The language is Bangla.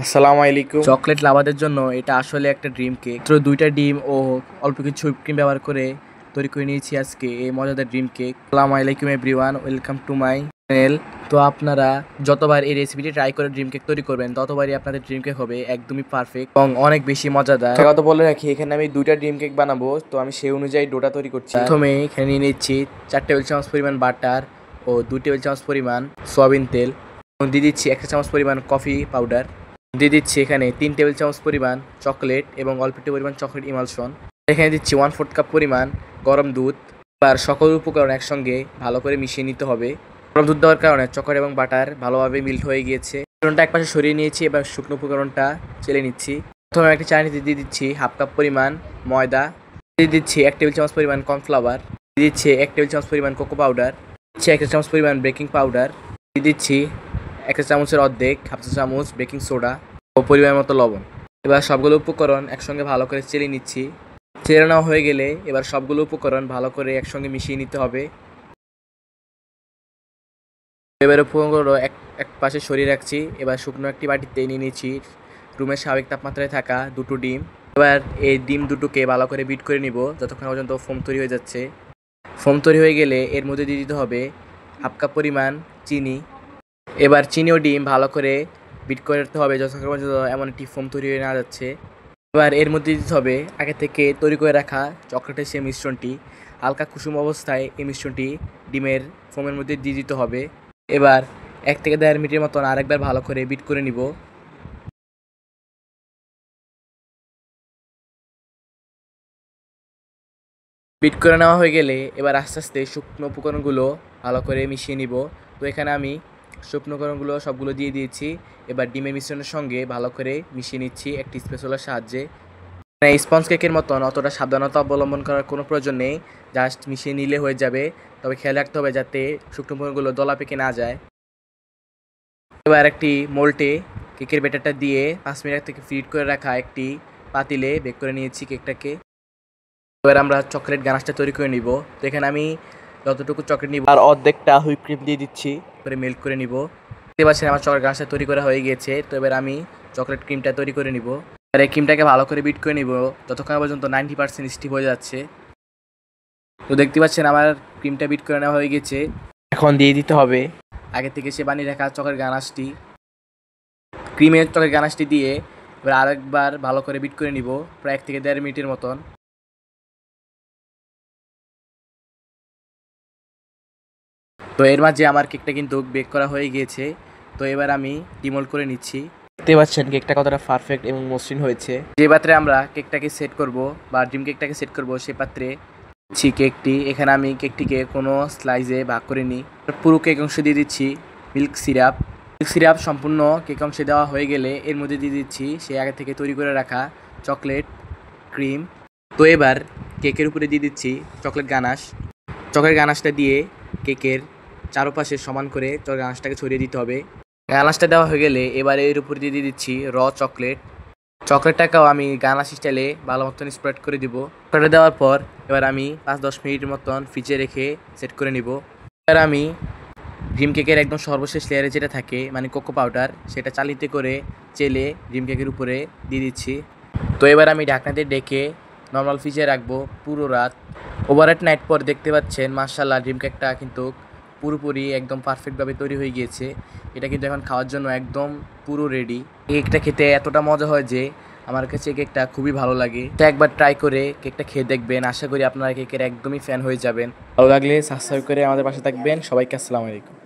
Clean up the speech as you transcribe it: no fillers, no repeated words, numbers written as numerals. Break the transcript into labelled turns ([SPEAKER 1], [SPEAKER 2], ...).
[SPEAKER 1] আসসালামু আলাইকুম।
[SPEAKER 2] চকলেট লাভারদের জন্য এটা আসলে একটা ড্রিম কেক। মাত্র ২টা ডিম ও অল্প কিছু হুইপ ক্রিম ব্যবহার করে তৈরি করে নিয়েছি আজকে এই মজাদার ড্রিম কেক। আসসালামু আলাইকুম everyone, welcome to my channel. তো আপনারা যতবার এই রেসিপিটি ট্রাই করে ড্রিম কেক তৈরি করবেন ততবারই আপনাদের ড্রিম কেক হবে একদমই পারফেক্ট এবং অনেক বেশি মজাদার।
[SPEAKER 1] কথা বলে রাখি, এখানে আমি 2টা ড্রিম কেক বানাবো, তো আমি সেই অনুযায়ী ডোটা তৈরি করছি।
[SPEAKER 2] প্রথমে এখানে নিয়ে নিচ্ছি 4 টেবিল চামচ পরিমাণ বাটার ও 2 টেবিল চামচ পরিমাণ সয়াবিন তেল এবং দিয়ে দিচ্ছি 1 চামচ পরিমাণ কফি পাউডার। দিয়ে দিচ্ছি এখানে 3 টেবিল চামচ পরিমাণ চকলেট এবং অল্প একটু পরিমাণ চকলেট ইমালশন। এখানে দিচ্ছি 1/4 কাপ পরিমাণ গরম দুধ। এবার সকল উপকরণ একসঙ্গে ভালো করে মিশিয়ে নিতে হবে। গরম দুধ দেওয়ার কারণে চকলেট এবং বাটার ভালোভাবে মিল্ট হয়ে গিয়েছে। উপকরণটা একপাশে সরিয়ে নিয়েছি, এবার শুকনো উপকরণটা চেলে নিচ্ছি। প্রথমে একটি চাটনিতে দিয়ে দিচ্ছি 1/2 কাপ পরিমাণ ময়দা। দিয়ে দিচ্ছি 1 টেবিল চামচ পরিমাণ কর্নফ্লাওয়ার। দিয়ে দিচ্ছি 1 টেবিল চামচ পরিমাণ কোকো পাউডার। দিচ্ছি 1 চামচ পরিমাণ বেকিং পাউডার। দিয়ে দিচ্ছি 1 চামচের অর্ধেক 1/2 চামচ বেকিং সোডা ও পরিমাণ মতো লবণ। এবার সবগুলো উপকরণ একসঙ্গে ভালো করে চেলে নিচ্ছি। চেলে নেওয়া হয়ে গেলে এবার সবগুলো উপকরণ ভালো করে একসঙ্গে মিশিয়ে নিতে হবে। এবার উপকরণ এক পাশে সরিয়ে রাখছি। এবার শুকনো একটি বাটিতে নিয়ে নিচ্ছি রুমের স্বাভাবিক তাপমাত্রায় থাকা 2টো ডিম। এবার এই ডিম দুটোকে ভালো করে বিট করে নিব যতক্ষণ পর্যন্ত ফোম তৈরি হয়ে যাচ্ছে। ফোম তৈরি হয়ে গেলে এর মধ্যে দিয়ে দিতে হবে 1/2 কাপ পরিমাণ চিনি। এবার চিনি ও ডিম ভালো করে বিট করতে হবে যতক্ষণ পর্যন্ত এমন একটি ফোম তৈরি হয়ে না যাচ্ছে। এবার এর মধ্যে দিতে হবে আগে থেকে তৈরি করে রাখা চকলেটের সেই মিশ্রণটি। হালকা কুসুম অবস্থায় এই মিশ্রণটি ডিমের ফোমের মধ্যে দিয়ে দিতে হবে। এবার 1 থেকে 1.5 মিনিটের মতন আরেকবার ভালো করে বিট করে নিব। বিট করে নেওয়া হয়ে গেলে এবার আস্তে আস্তে শুকনো উপকরণগুলো ভালো করে মিশিয়ে নিব। তো এখানে আমি শুকনো উপকরণগুলো সবগুলো দিয়ে দিয়েছি। এবার ডিমের মিশ্রণের সঙ্গে ভালো করে মিশিয়ে নিচ্ছি একটি স্প্যাচুলার সাহায্যে। স্পঞ্জ কেকের মতন অতটা সাবধানতা অবলম্বন করার কোনো প্রয়োজন নেই, জাস্ট মিশিয়ে নিলে হয়ে যাবে। তবে খেয়াল রাখতে হবে যাতে শুকনো উপকরণগুলো দলা পেকে না যায়। এবার একটি মোল্ডে কেকের ব্যাটারটা দিয়ে 5 মিনিট থেকে ফ্রিজ করে রাখা একটি পাতিলে বেক করে নিয়েছি কেকটাকে। এবার আমরা চকলেট গানাশটা তৈরি করে নিব। তো এখানে আমি যতটুকু চকলেট নিব আর অর্ধেকটা হুইপ ক্রিম দিয়ে দিচ্ছি, করে মেল্ট করে নিব। দেখতে পাচ্ছেন আমার চকলেট গানাশটা তৈরি করা হয়ে গিয়েছে। তো এবার আমি চকলেট ক্রিমটা তৈরি করে নিব। এবার এই ক্রিমটাকে ভালো করে বিট করে নিব যতক্ষণ পর্যন্ত 90% স্টিপ হয়ে যাচ্ছে। তো দেখতে পাচ্ছেন আমার ক্রিমটা বিট করে নেওয়া হয়ে গেছে। এখন দিয়ে দিতে হবে আগে থেকে সে বানিয়ে রাখা চকলেট গানাশটি। ক্রিমের চকলেট গানাশটি দিয়ে এবার আরেকবার ভালো করে বিট করে নিব প্রায় 1 থেকে 1.5 মিনিটের মতন। তো এর মাঝে আমার কেকটা কিন্তু বেক করা হয়ে গিয়েছে। তো এবার আমি ডিমোল্ড করে নিচ্ছি। দেখতে পাচ্ছেন কেকটা কতটা পারফেক্ট এবং মসৃণ হয়েছে। যে পাত্রে আমরা কেকটাকে সেট করব বা ড্রিম কেকটাকে সেট করব সেই পাত্রে দিচ্ছি কেকটি। এখানে আমি কেকটিকে কোনো স্লাইসে ভাগ করে নিই। পুরো কেক অংশ দিয়ে দিচ্ছি মিল্ক সিরাপ। মিল্ক সিরাপ সম্পূর্ণ কেক অংশে দেওয়া হয়ে গেলে এর মধ্যে দিয়ে দিচ্ছি সে আগে থেকে তৈরি করে রাখা চকলেট ক্রিম। তো এবার কেকের উপরে দিয়ে দিচ্ছি চকলেট গানাশ। চকলেট গানাশটা দিয়ে কেকের চারপাশে সমান করে চকলেট গানাশটাকে ছড়িয়ে দিতে হবে। গানাশটা দেওয়া হয়ে গেলে এবার এর উপর দিয়ে দিচ্ছি চকলেট। চকলেটটাকেও আমি গানাশ স্টাইলে ভালো মতন স্প্রেড করে দিব। চকলেট দেওয়ার পর এবার আমি 5-10 মিনিটের মতন ফ্রিজে রেখে সেট করে নিব। এবার আমি ড্রিম কেকের একদম সর্বশেষ লেয়ারে যেটা থাকে মানে কোকো পাউডার, সেটা চালিতে করে চেলে ড্রিম কেকের উপরে দিয়ে দিচ্ছি। তো এবার আমি ঢাকনা দিয়ে ডেকে নর্মাল ফ্রিজে রাখবো পুরো রাত। ওভারনাইট নাইট পর দেখতে পাচ্ছেন মাশাআল্লাহ ড্রিম কেকটা কিন্তু পুরোপুরি একদম পারফেক্টভাবে তৈরি হয়ে গিয়েছে। এটা কিন্তু এখন খাওয়ার জন্য একদম পুরো রেডি। কেকটা খেতে এতটা মজা হয় যে আমার কাছে কেকটা খুবই ভালো লাগে। তো একবার ট্রাই করে কেকটা খেয়ে দেখবেন, আশা করি আপনারা কেকের একদমই ফ্যান হয়ে যাবেন। ভালো লাগলে সাবস্ক্রাইব করে আমাদের পাশে থাকবেন। সবাইকে আসসালামু আলাইকুম।